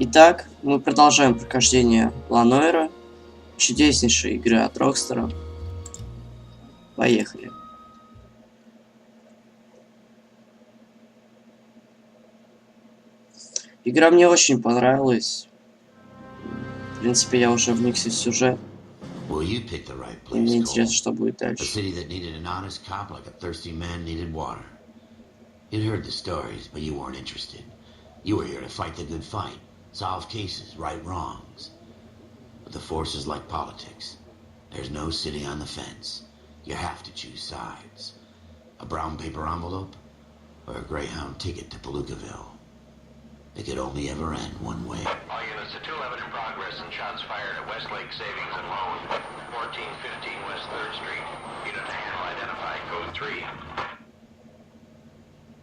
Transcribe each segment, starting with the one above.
Итак, мы продолжаем прохождение Noire, чудеснейшей игры от Rockstar. Поехали. Игра мне очень понравилась. В принципе, я уже вникся в сюжет. И мне интересно, что будет дальше. You were here to fight the good fight, solve cases, right wrongs. But the force is like politics. There's no sitting on the fence. You have to choose sides. A brown paper envelope or a Greyhound ticket to Palookaville. It could only ever end one way. All units to 211 in progress and shots fired at Westlake Savings and Loan, 1415 West 3rd Street. Unit to handle identified code 3.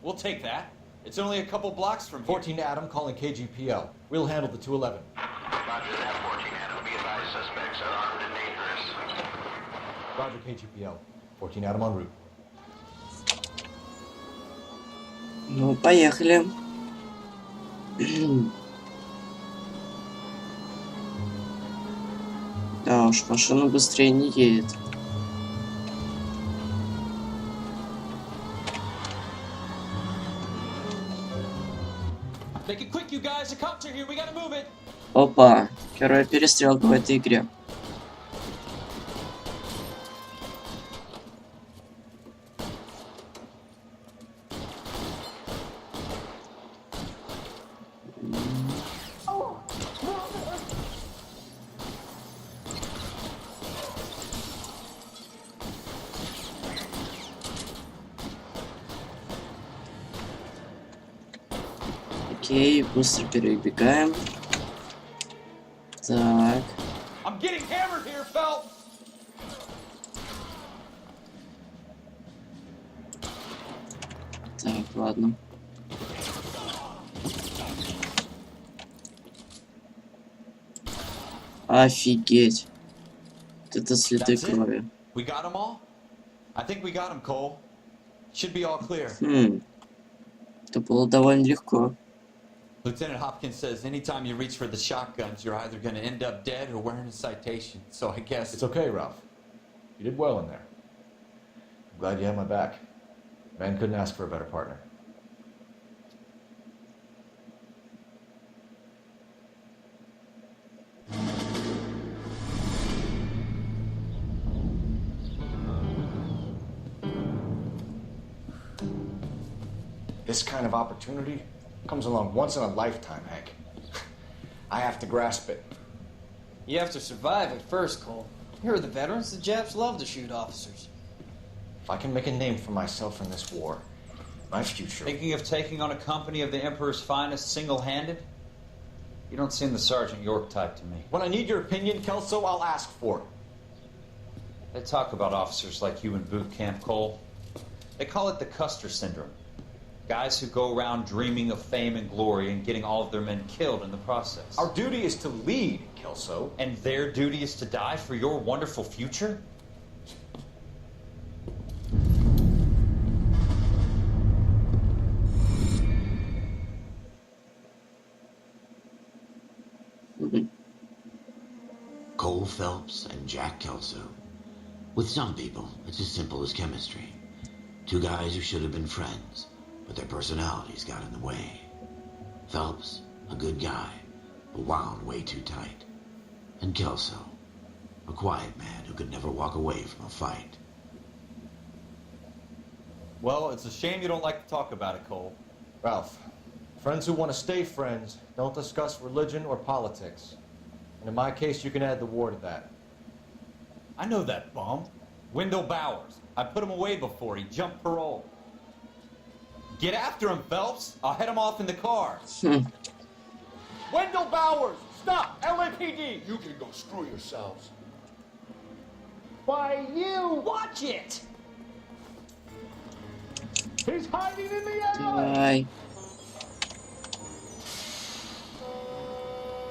We'll take that. It's only a couple blocks from here. 14 Adam calling KGPL. We'll handle the 211. Roger that, 14 Adam. Be advised, suspects are armed and dangerous. Roger KGPL. 14 Adam en route. Ну, поехали. Да уж, машина быстрее не едет. Опа, первая перестрелка в этой игре. Окей, быстро перебегаем. Так. Так, ладно. Офигеть. Вот это следы крови. Это было довольно легко. Lieutenant Hopkins says anytime you reach for the shotguns, you're either going to end up dead or wearing a citation. So I guess... It's okay, Ralph. You did well in there. I'm glad you had my back. Man couldn't ask for a better partner. This kind of opportunity comes along once in a lifetime, Hank. I have to grasp it. You have to survive it first, Cole. Here are the veterans. The Japs love to shoot officers. If I can make a name for myself in this war, my future... Thinking of taking on a company of the Emperor's finest single-handed? You don't seem the Sergeant York type to me. When I need your opinion, Kelso, I'll ask for it. They talk about officers like you in boot camp, Cole. They call it the Custer Syndrome. Guys who go around dreaming of fame and glory and getting all of their men killed in the process. Our duty is to lead, Kelso. And their duty is to die for your wonderful future? Cole Phelps and Jack Kelso. With some people, it's as simple as chemistry. Two guys who should have been friends, but their personalities got in the way. Phelps, a good guy, but wound way too tight. And Kelso, a quiet man who could never walk away from a fight. Well, it's a shame you don't like to talk about it, Cole. Ralph, friends who want to stay friends don't discuss religion or politics. And in my case, you can add the war to that. I know that bum. Wendell Bowers. I put him away before. He jumped parole. Get after him, Phelps. I'll head him off in the car. Wendell Bowers! Stop! LAPD! You can go screw yourselves. Why, you! Watch it! He's hiding in the alley! Давай.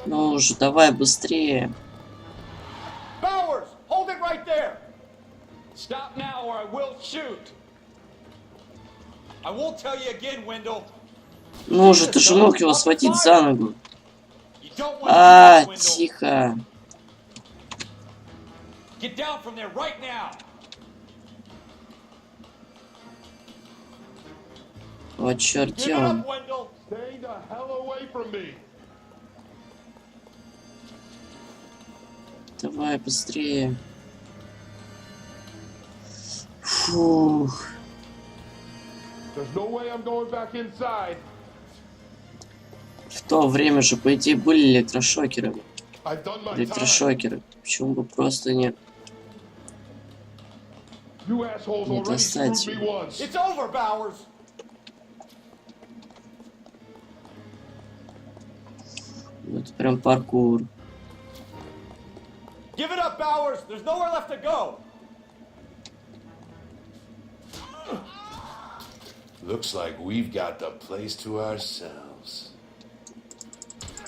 Ну уже, давай быстрее. Bowers! Hold it right there! Stop now or I will shoot. I won't tell you again, Wendell. Ну уже, ты же мог его схватить за ногу. А, тихо. Get down from there right now. О, черт, где он? Stay the hell away from me. Давай быстрее. Фух. There's no way I'm going back inside. В то время же, по идее, были электрошокеры. I've done my time. Электрошокеры. Почему бы просто не You assholes already достать screwed me его? once. It's over, Bowers. Вот прям паркур. Give it up, Bowers. There's nowhere left to go. Looks like we've got the place to ourselves.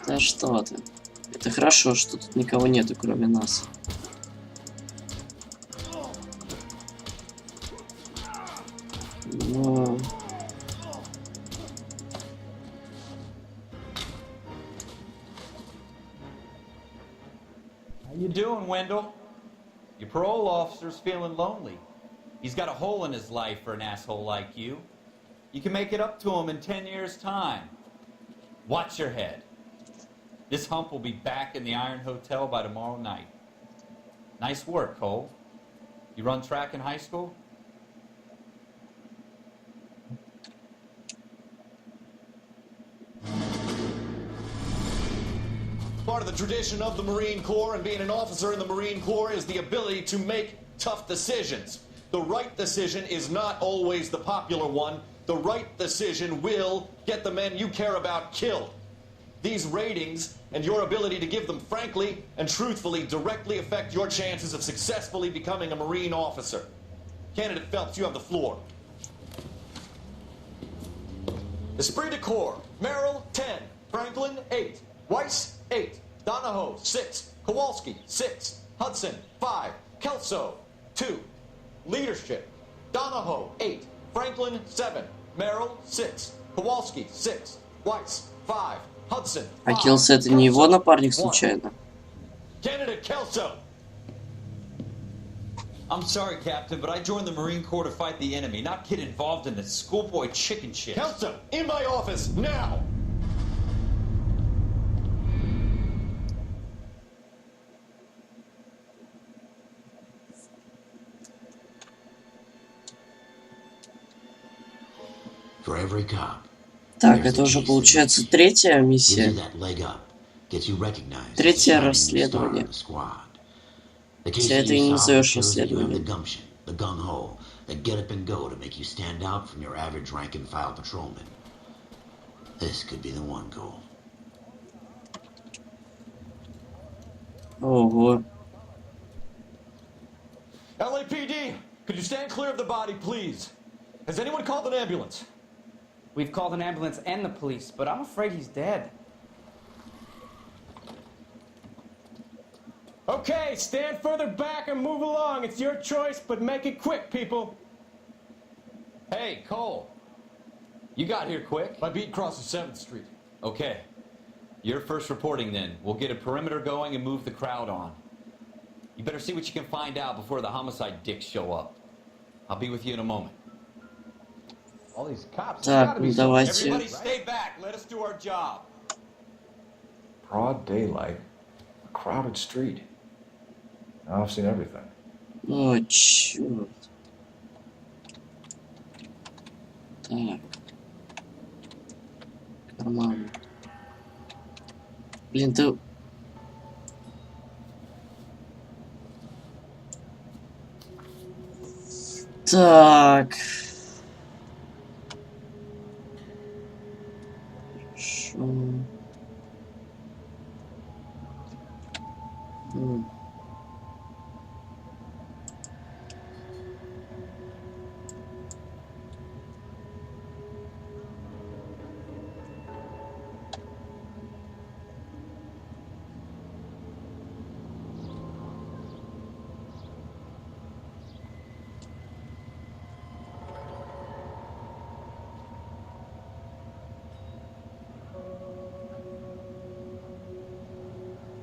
Да что ты. Это хорошо, что тут никого нету, кроме нас. Но... How you doing, Wendell? Your parole officer's feeling lonely. He's got a hole in his life for an asshole like you. You can make it up to him in 10 years' time. Watch your head. This hump will be back in the Iron Hotel by tomorrow night. Nice work, Cole. You run track in high school? Part of the tradition of the Marine Corps and being an officer in the Marine Corps is the ability to make tough decisions. The right decision is not always the popular one. The right decision will get the men you care about killed. These ratings and your ability to give them frankly and truthfully directly affect your chances of successfully becoming a Marine officer. Candidate Phelps, you have the floor. Esprit de Corps, Merrill, 10. Franklin, 8. Weiss, 8. Donahoe, 6. Kowalski, 6. Hudson, 5. Kelso, 2. Leadership, Donahoe, 8. Franklin, 7. Merrill, 6. Kowalski, 6. Weiss, 5. Hudson, 5. А Келси это не его напарник случайно? Candidate Kelso. I'm sorry, Captain, but I joined the Marine Corps to fight the enemy, not get involved in this schoolboy chicken shit. Kelso, in my office, now! For every cop, Так, это уже получается третья gives you миссия. that leg up, gets you recognized as a Третье shining star расследование. in the squad. The case Хотя that это и you не solve назовешь shows that you have the расследованием. gumption, the gung-ho, the get up and go to make you stand out from your average rank and file patrolman. This could be the one goal. Ого. LAPD, could you stand clear of the body, please? Has anyone called an ambulance? We've called an ambulance and the police, but I'm afraid he's dead. Okay, stand further back and move along. It's your choice, but make it quick, people. Hey, Cole. You got here quick. My beat crosses 7th Street. Okay. You're first reporting then. We'll get a perimeter going and move the crowd on. You better see what you can find out before the homicide dicks show up. I'll be with you in a moment. All these cops. Так, ну давайте. Everybody stay back. Let us do our job. Broad daylight, a crowded street. Now I've seen everything. О, черт. Так. Карман. Блин, ты... Так. Хорошо.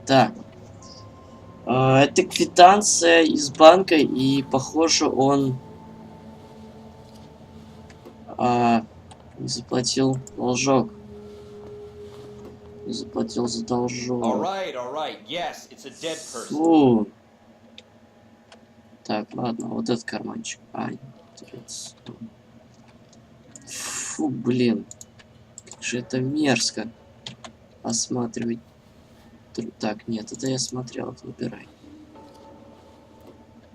Так. Это квитанция из банка, и похоже, он не заплатил должок. Не заплатил за должок. Фу. Так, ладно, вот этот карманчик. Фу, блин. Как же это мерзко. Осматривать. Так, нет, это я смотрел, это выбирай.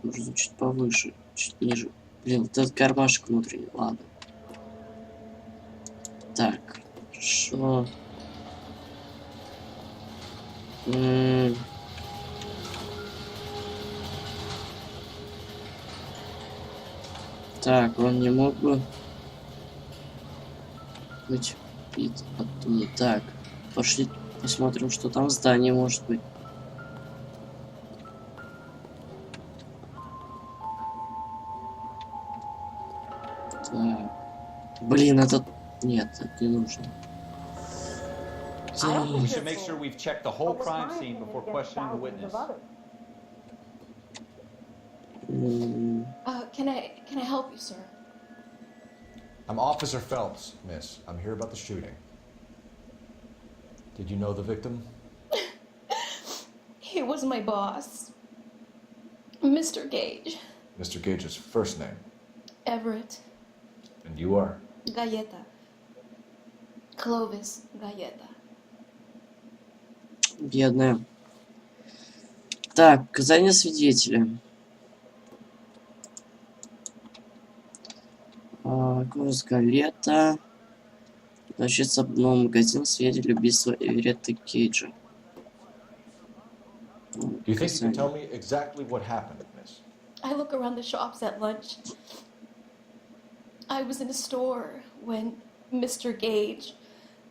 Нужно чуть повыше, чуть ниже. Блин, вот этот кармашек внутренний, ладно. Так, хорошо. Так, он не мог бы быть оттуда. Так, пошли посмотрим, что там в здании может быть. Так. Блин, этот... Нет, это не нужно. We should make sure we've checked the whole crime scene before questioning the witness. Can I help you, sir? I'm Officer Phelps, miss. I'm here about the shooting. Did you know the victim? He was my boss. Mr. Gage. Mr. Gage's first name? Everett. And you are? Galleta. Clovis Galleta. Бедная. Так, показания свидетеля. Clovis Galleta. Значит, обнов магазин свидетель убийства Эверетта Кейджа. Do you think you can tell me exactly what happened, miss? I look around the shops at lunch. I was in a store when Mr. Gage,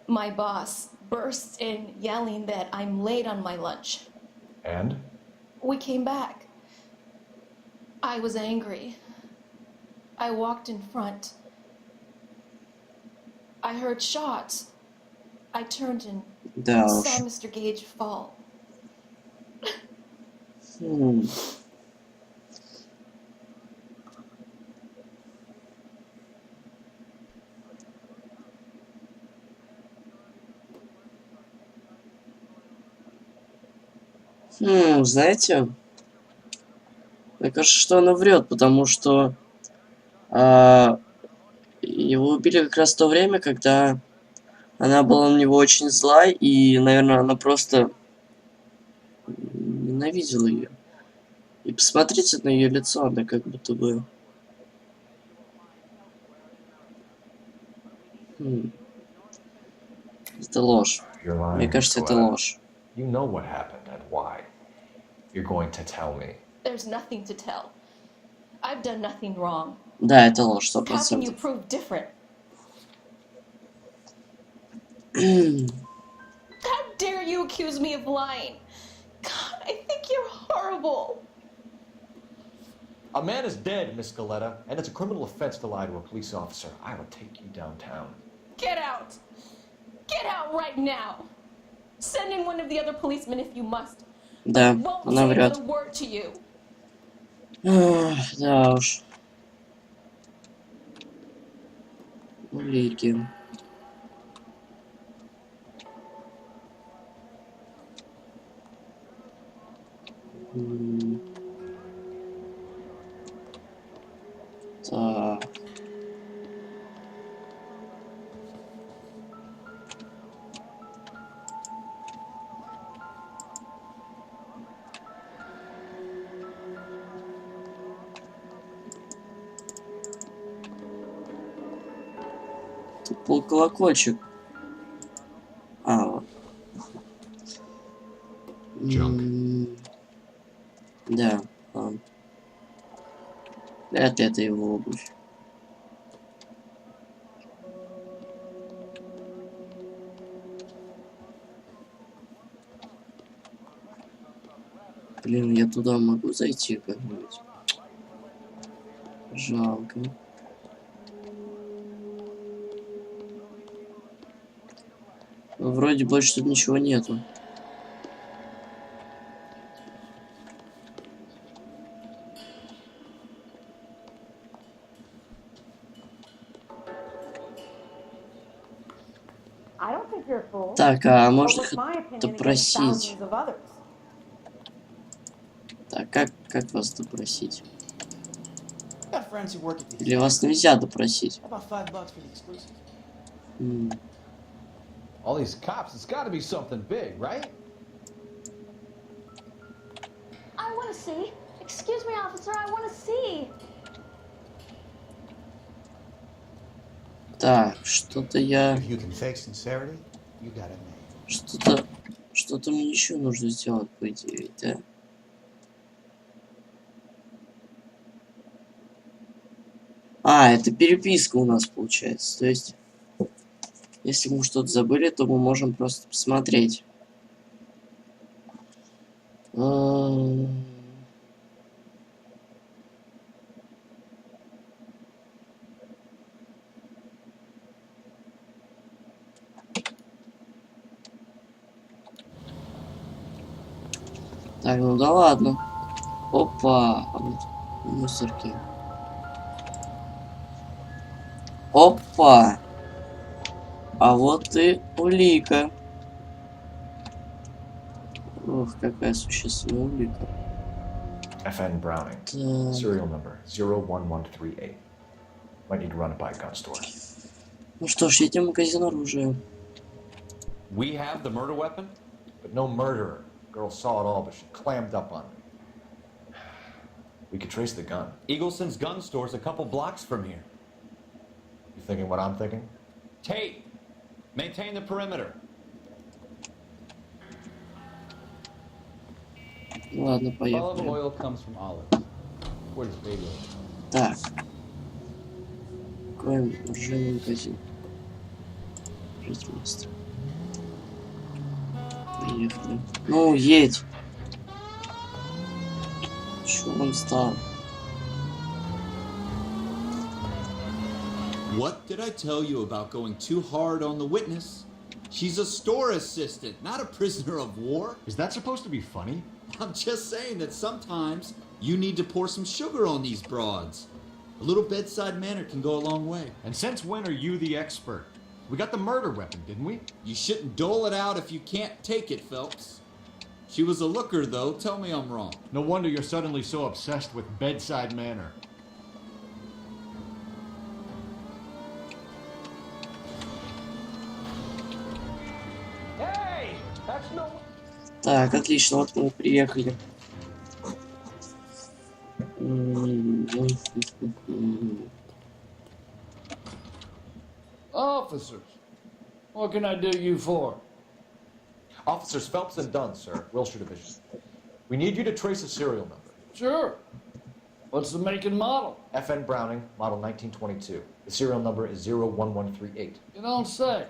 my boss, bursts in yelling that I'm late on my lunch. And? We came back. I was angry. I walked in front. I heard shots. I turned and saw Mr. Gage fall. Знаете, мне кажется, что она врет, потому что его убили как раз в то время, когда она была на него очень зла, и, наверное, она просто ненавидела ее. И посмотрите на ее лицо, она как будто бы... Это ложь. Мне кажется, это ложь. You know what happened and why. You're going to tell me. There's nothing to tell. I've done nothing wrong. Да, это ложь, 100%. How can you prove different? How dare you accuse me of lying? God, I think you're horrible. A man is dead, Miss Galleta, and it's a criminal offense to lie to a police officer. I will take you downtown. Get out! Get out right now! Send in one of the other policemen if you must. Да, она врет. Да уж. Улики. Так. Тут был колокольчик. Вот. Да, ладно. Вряд ли это его обувь. Блин, я туда могу зайти как-нибудь? Жалко. Вроде больше тут ничего нету. Так, а можно их допросить? Так, как вас допросить? Или вас нельзя допросить? All these cops, it's got to be something big, right? I want to see. Excuse me, officer, I want to see. Так, что-то я... If you can fake sincerity, you got it made. Что-то мне еще нужно сделать, по идее, да? А, это переписка у нас получается. То есть, если мы что-то забыли, то мы можем просто посмотреть. Так, ну да ладно. Опа, мусорки. Опа! А вот и улика. Ох, какая существенная улика. FN Browning. Serial number 01138. Might need to run it by a gun store. Ну что ж, едем в магазин оружия. We have the murder weapon, but no murderer. Girl saw it all, but she clammed up on me. We could trace the gun. Eagleson's gun store's a couple blocks from here. You thinking what I'm thinking? Tate, maintain the perimeter. Ладно, поехали. Olive oil comes from olives. What is baby oil? Так. Откроем оружейный магазин. Место. Поехали. Ну, едь. Чё он стал? What did I tell you about going too hard on the witness? She's a store assistant, not a prisoner of war. Is that supposed to be funny? I'm just saying that sometimes you need to pour some sugar on these broads. A little bedside manner can go a long way. And since when are you the expert? We got the murder weapon, didn't we? You shouldn't dole it out if you can't take it, Phelps. She was a looker, though. Tell me I'm wrong. No wonder you're suddenly so obsessed with bedside manner. Hey, that's no. Так, отлично, вот мы приехали. Officers, what can I do you for? Officers Phelps and Dunn, sir, Wilshire Division. We need you to trace a serial number. Sure. What's the make and model? FN Browning, model 1922. The serial number is 01138. You don't say.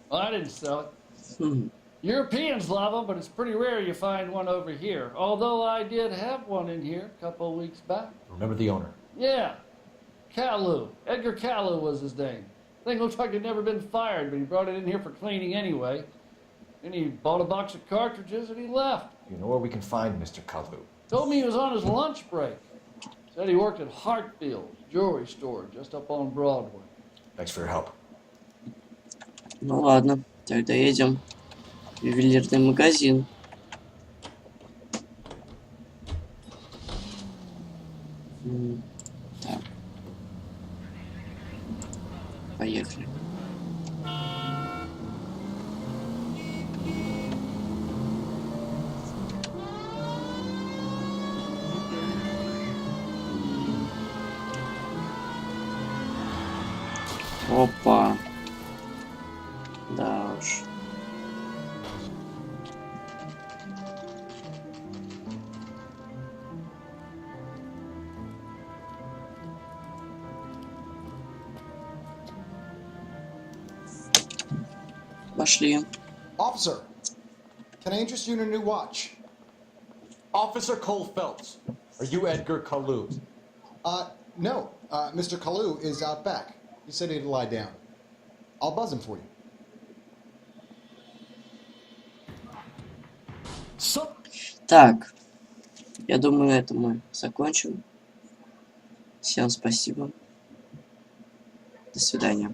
Well, I didn't sell it. Europeans love them, but it's pretty rare you find one over here. Although I did have one in here a couple of weeks back. Remember the owner? Yeah. Caillou. Edgar Caillou was his name. Thing looks like he'd never been fired, but he brought it in here for cleaning anyway. Then he bought a box of cartridges and he left. You know where we can find Mr. Caillou? Told me he was on his lunch break. Said he worked at Hartfield's jewelry store just up on Broadway. Thanks for your help. Ну ладно, тогда едем в ювелирный магазин. Так. Поехали. Опа. Да уж. Пошли. Officer, can I interest you in a new watch? Officer Cole Phelps, are you Edgar Caillou? No. Mr. Caillou is out back. He said he'd lie down. I'll buzz him for you. Так, я думаю, на этом мы закончим. Всем спасибо. До свидания.